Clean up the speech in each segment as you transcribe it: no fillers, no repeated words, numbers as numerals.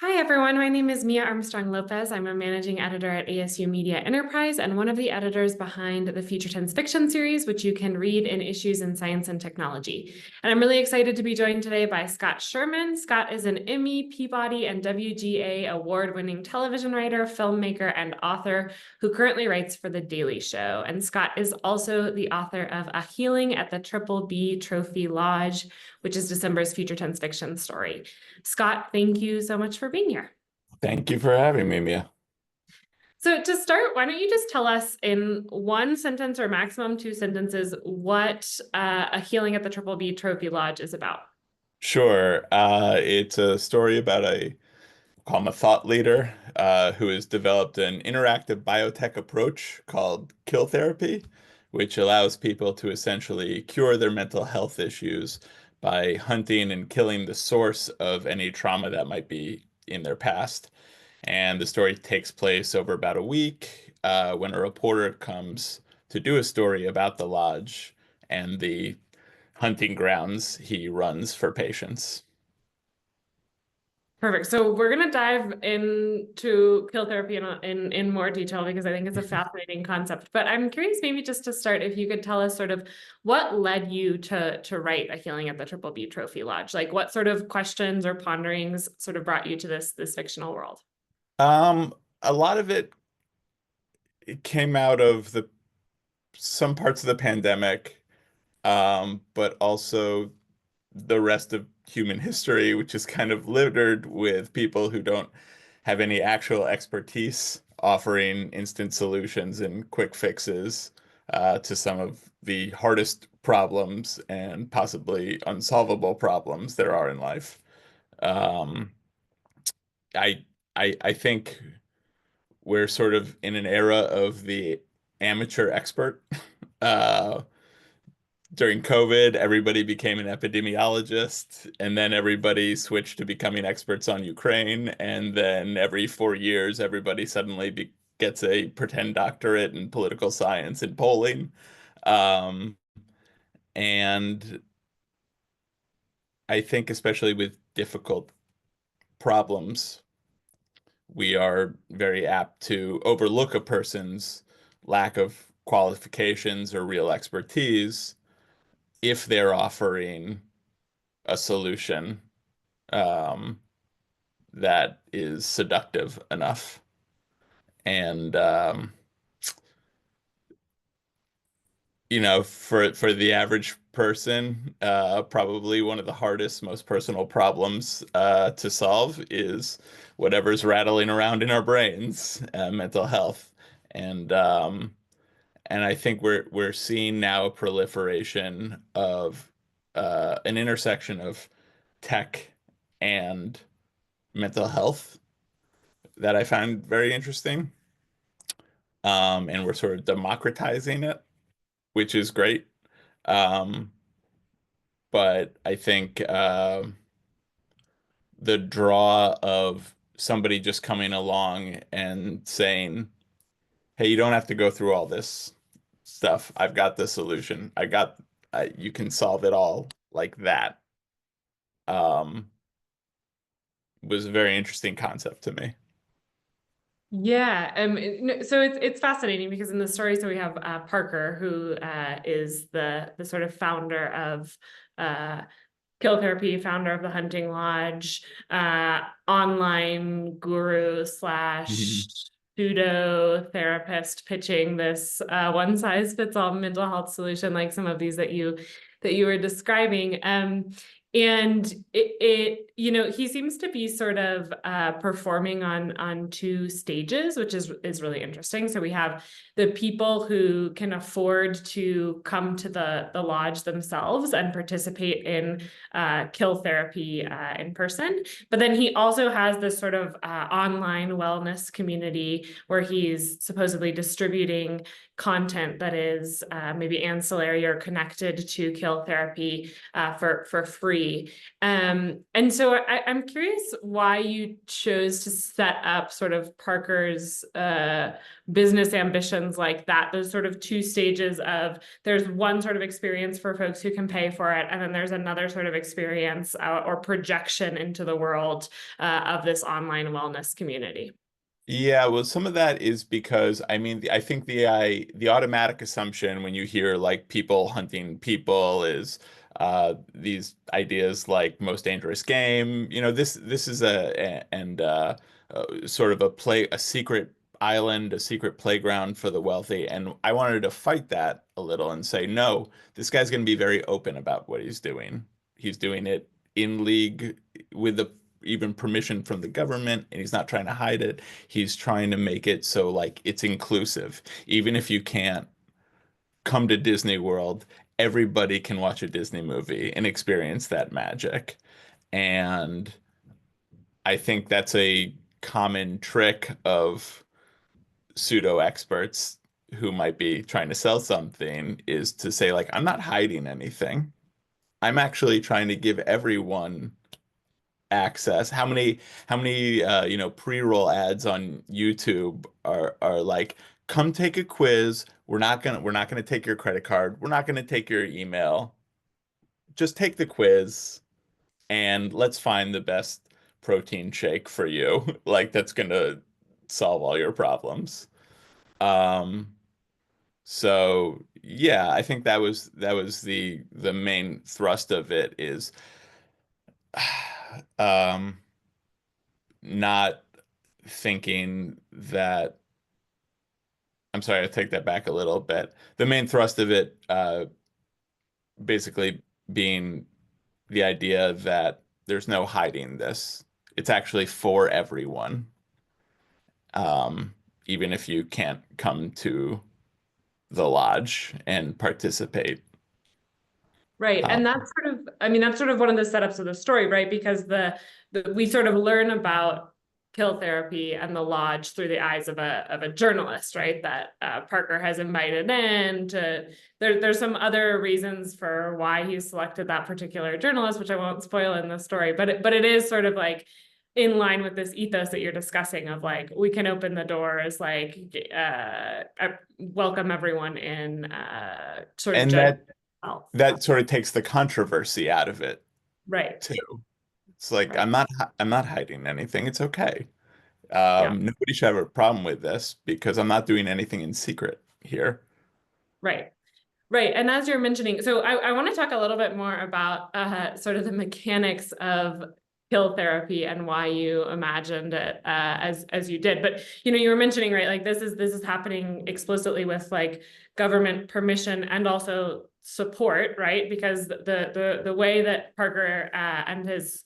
Hi, everyone. My name is Mia Armstrong Lopez. I'm a managing editor at ASU Media Enterprise and one of the editors behind the Future Tense fiction series, which you can read in Issues in Science and Technology. And I'm really excited to be joined today by Scott Sherman. Scott is an Emmy, Peabody, and WGA award-winning television writer, filmmaker, and author who currently writes for The Daily Show. And Scott is also the author of A Healing at the Triple B Trophy Lodge, which is December's Future Tense fiction story. Scott, thank you so much for being here. Thank you for having me, Mia. So to start, why don't you just tell us in one sentence or maximum two sentences what A Healing at the Triple B Trophy Lodge is about? Sure. It's a story about call him a thought leader, who has developed an interactive biotech approach called kill therapy, which allows people to essentially cure their mental health issues by hunting and killing the source of any trauma that might be in their past. And the story takes place over about a week, when a reporter comes to do a story about the lodge and the hunting grounds he runs for patients. Perfect. So we're going to dive into kill therapy in more detail because I think it's a fascinating concept. But I'm curious, maybe just to start, if you could tell us sort of what led you to write A Healing at the Triple B Trophy Lodge? Like what sort of questions or ponderings sort of brought you to this fictional world? A lot of it came out of the some parts of the pandemic, but also the rest of human history, which is kind of littered with people who don't have any actual expertise offering instant solutions and quick fixes to some of the hardest problems and possibly unsolvable problems there are in life. Um, I I think we're sort of in an era of the amateur expert. Uh, During COVID, everybody became an epidemiologist, and then everybody switched to becoming experts on Ukraine. And then every 4 years, everybody suddenly gets a pretend doctorate in political science and polling. Um, and I think, especially with difficult problems, we are very apt to overlook a person's lack of qualifications or real expertise if they're offering a solution um, that is seductive enough. And for the average person, probably one of the hardest, most personal problems to solve is whatever's rattling around in our brains, mental health. And and I think we're seeing now a proliferation of an intersection of tech and mental health that I find very interesting. And we're sort of democratizing it, which is great. Um, but I think the draw of somebody just coming along and saying, "Hey, you don't have to go through all this stuff. I've got the solution. You can solve it all like that." Um, was a very interesting concept to me. Yeah, so it's fascinating because in the story, so we have Parker, who is the sort of founder of uh, Kill Therapy, founder of the Hunting Lodge, online guru slash Mhm. pseudo therapist, pitching this one size fits all mental health solution, like some of these that you were describing. And he seems to be sort of performing on two stages, which is really interesting. So we have the people who can afford to come to the lodge themselves and participate in kill therapy in person. But then he also has this sort of online wellness community where he's supposedly distributing content that is maybe ancillary or connected to kill therapy for free. And so I'm curious why you chose to set up sort of Parker's business ambitions like that, those sort of two stages of there's one sort of experience for folks who can pay for it, and then there's another sort of experience or projection into the world of this online wellness community. Yeah, well, some of that is because I mean, I think the automatic assumption when you hear like people hunting people is these ideas like most dangerous game. You know, this is and sort of a secret island, a secret playground for the wealthy. And I wanted to fight that a little and say, no, this guy's going to be very open about what he's doing. He's doing it in league with the even permission from the government, and he's not trying to hide it. He's trying to make it so like it's inclusive. Even if you can't come to Disney World, everybody can watch a Disney movie and experience that magic. And I think that's a common trick of pseudo experts who might be trying to sell something is to say like, I'm not hiding anything. I'm actually trying to give everyone access. How many pre-roll ads on YouTube are like, come take a quiz. We're not gonna take your credit card. We're not gonna take your email. Just take the quiz and let's find the best protein shake for you. Like that's gonna solve all your problems. Um, so yeah, I think that was the main thrust of it is um not thinking that I'm sorry, I take that back a little bit. The main thrust of it basically being the idea that there's no hiding this. It's actually for everyone, um, even if you can't come to the lodge and participate. Right. Um, And that's sort of, I mean, that's sort of one of the setups of the story, right? Because we sort of learn about kill therapy and the lodge through the eyes of a journalist, right? That Parker has invited in to there's some other reasons for why he selected that particular journalist, which I won't spoil in the story, but it is sort of like in line with this ethos that you're discussing of like we can open the doors, like welcome everyone in, sort of and judge. that sort of takes the controversy out of it Right, too. It's like right. I'm not hiding anything. It's okay. Yeah, Nobody should have a problem with this because I'm not doing anything in secret here. right. Right. And as you're mentioning, so I want to talk a little bit more about sort of the mechanics of pill therapy and why you imagined it as you did. But you were mentioning, right, like this is happening explicitly with like government permission and also support, right? Because the way that Parker and his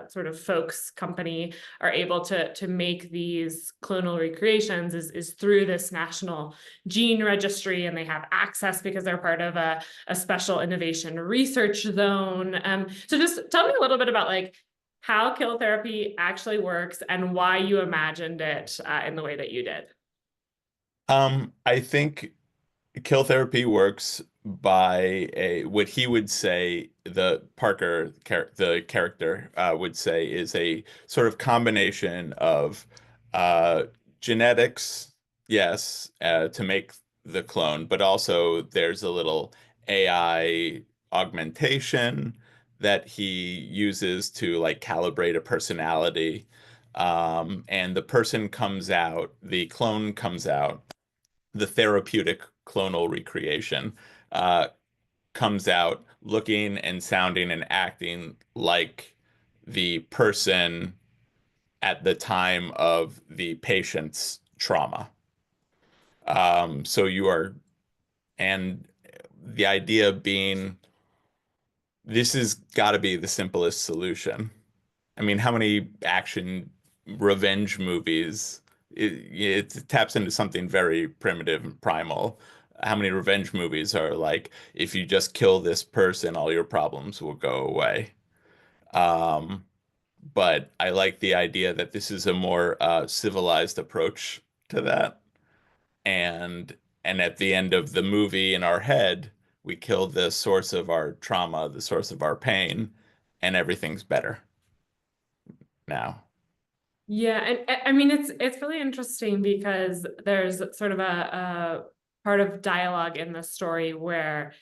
sort of folks company are able to make these clonal recreations is through this national gene registry, and they have access because they're part of a special innovation research zone. So just tell me a little bit about like how kill therapy actually works and why you imagined it in the way that you did. I think kill therapy works by a what he would say the the character would say is a sort of combination of uh, genetics, yes, to make the clone, but also there's a little AI augmentation that he uses to like calibrate a personality. And the person comes out, the clone comes out, the therapeutic clonal recreation uh, comes out looking and sounding and acting like the person at the time of the patient's trauma. So you are, and the idea being, this has got to be the simplest solution. I mean, how many action revenge movies? It taps into something very primitive and primal. How many revenge movies are like, if you just kill this person, all your problems will go away? Um, but I like the idea that this is a more civilized approach to that. And And at the end of the movie in our head, we kill the source of our trauma, the source of our pain, and everything's better now. Yeah, and I mean it's really interesting because there's sort of a part of dialogue in the story where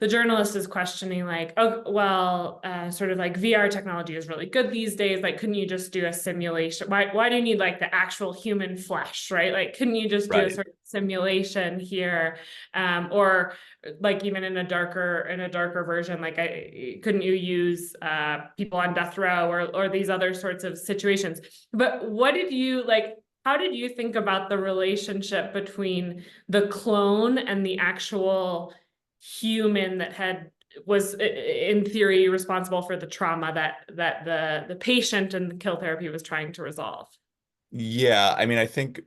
the journalist is questioning like, oh, well, sort of like VR technology is really good these days. Like, couldn't you just do a simulation? Why do you need like the actual human flesh, right? Like, couldn't you just do a Right. sort of simulation here? Or like even in a darker version, like couldn't you use people on death row or these other sorts of situations? But what did you like? How did you think about the relationship between the clone and the actual human that had was in theory responsible for the trauma that the patient and the kill therapy was trying to resolve? Yeah, I mean, I think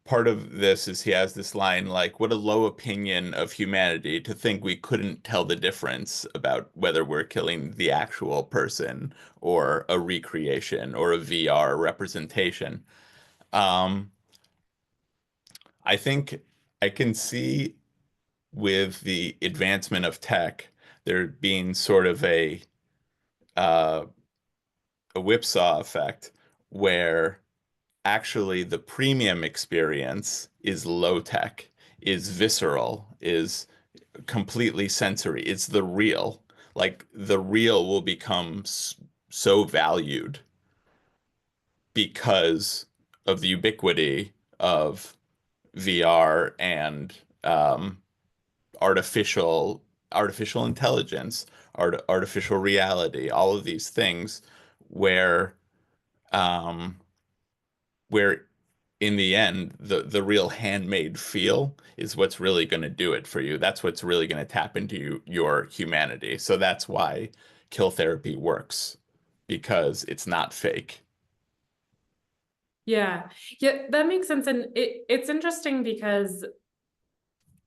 part of this is he has this line like, what a low opinion of humanity to think we couldn't tell the difference about whether we're killing the actual person or a recreation or a VR representation. Um, I think I can see with the advancement of tech, there being sort of uh, a whipsaw effect where actually the premium experience is low tech, is visceral, is completely sensory. It's the real. Like the real will become so valued because of the ubiquity of VR and artificial artificial intelligence, artificial reality, all of these things where um, where in the end the real handmade feel is what's really going to do it for you. That's what's really going to tap into your humanity. So that's why kill therapy works because it's not fake. Yeah, yeah, that makes sense. And it's interesting because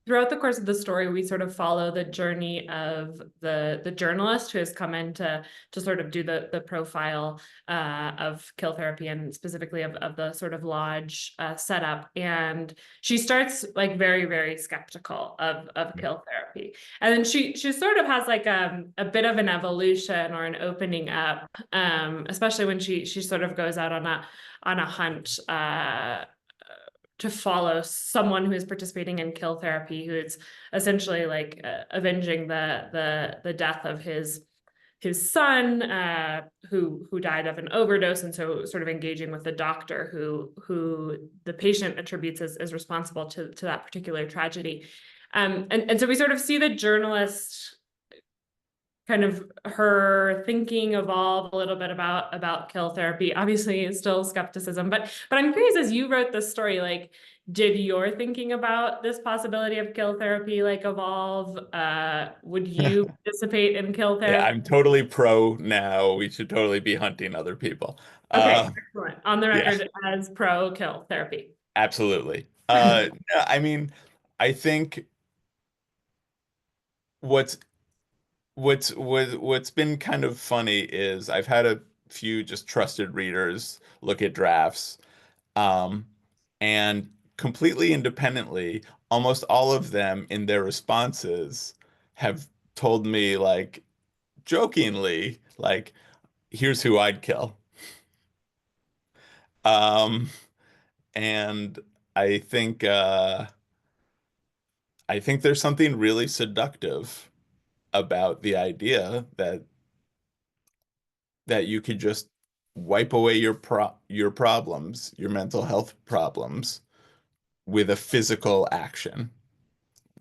throughout the course of the story, we sort of follow the journey of the journalist who has come in to sort of do the profile of kill therapy and specifically of the sort of lodge setup. And she starts like very, very skeptical of kill therapy. And then she sort of has like a bit of an evolution or an opening up, especially when she sort of goes out on a hunt to follow someone who is participating in kill therapy, who is essentially like avenging the death of his son, who died of an overdose, and so sort of engaging with the doctor who the patient attributes as responsible to that particular tragedy. And so we sort of see the journalist kind of her thinking evolve a little bit about kill therapy. Obviously, it's still skepticism, but I'm curious as you wrote this story, like, did your thinking about this possibility of kill therapy like evolve? Would you participate in kill Yeah, therapy? I'm totally pro now. We should totally be hunting other people. Okay, excellent. On the Yeah, record as pro kill therapy. absolutely. No, I mean, I think what's what's been kind of funny is I've had a few just trusted readers look at drafts, um, and completely independently, almost all of them in their responses have told me like jokingly, like, here's who I'd kill. Um, and I think I think there's something really seductive about the idea that you could just wipe away your problems, your mental health problems with a physical action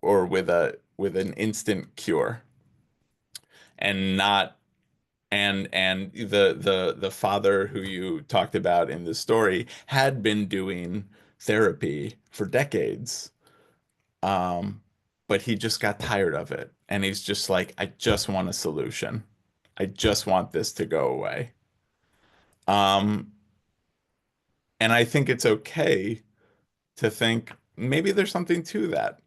or with an instant cure and not and the father who you talked about in the story had been doing therapy for decades. Um, but he just got tired of it and he's just like, I just want a solution. I just want this to go away. Um, and I think it's okay to think maybe there's something to that.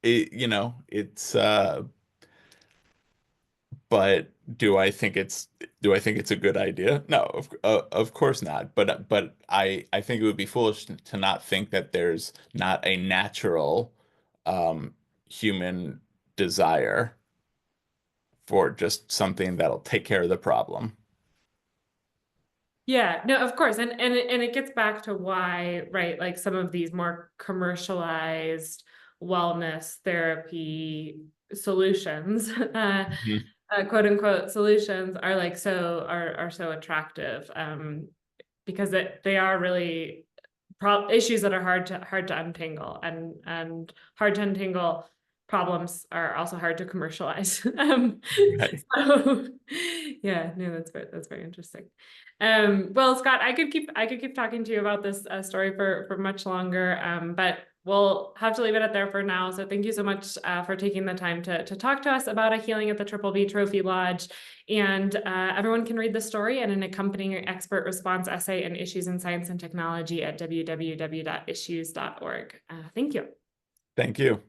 It's but Do I think it's a good idea? No, of course not. But I think it would be foolish to not think that there's not a natural um, human desire for just something that'll take care of the problem. Yeah, no, of course. And it gets back to why, right, like some of these more commercialized wellness therapy solutions, Mhm. quote unquote solutions are like are so attractive. Because they are really issues that are hard to untangle, and hard to untangle problems are also hard to commercialize. Right. So yeah, no, that's very interesting. Well, Scott, I could keep talking to you about this story for much longer, but we'll have to leave it at there for now. So thank you so much for taking the time to talk to us about A Healing at the Triple B Trophy Lodge. And everyone can read the story and an accompanying expert response essay in Issues in Science and Technology at www.issues.org. Thank you. Thank you.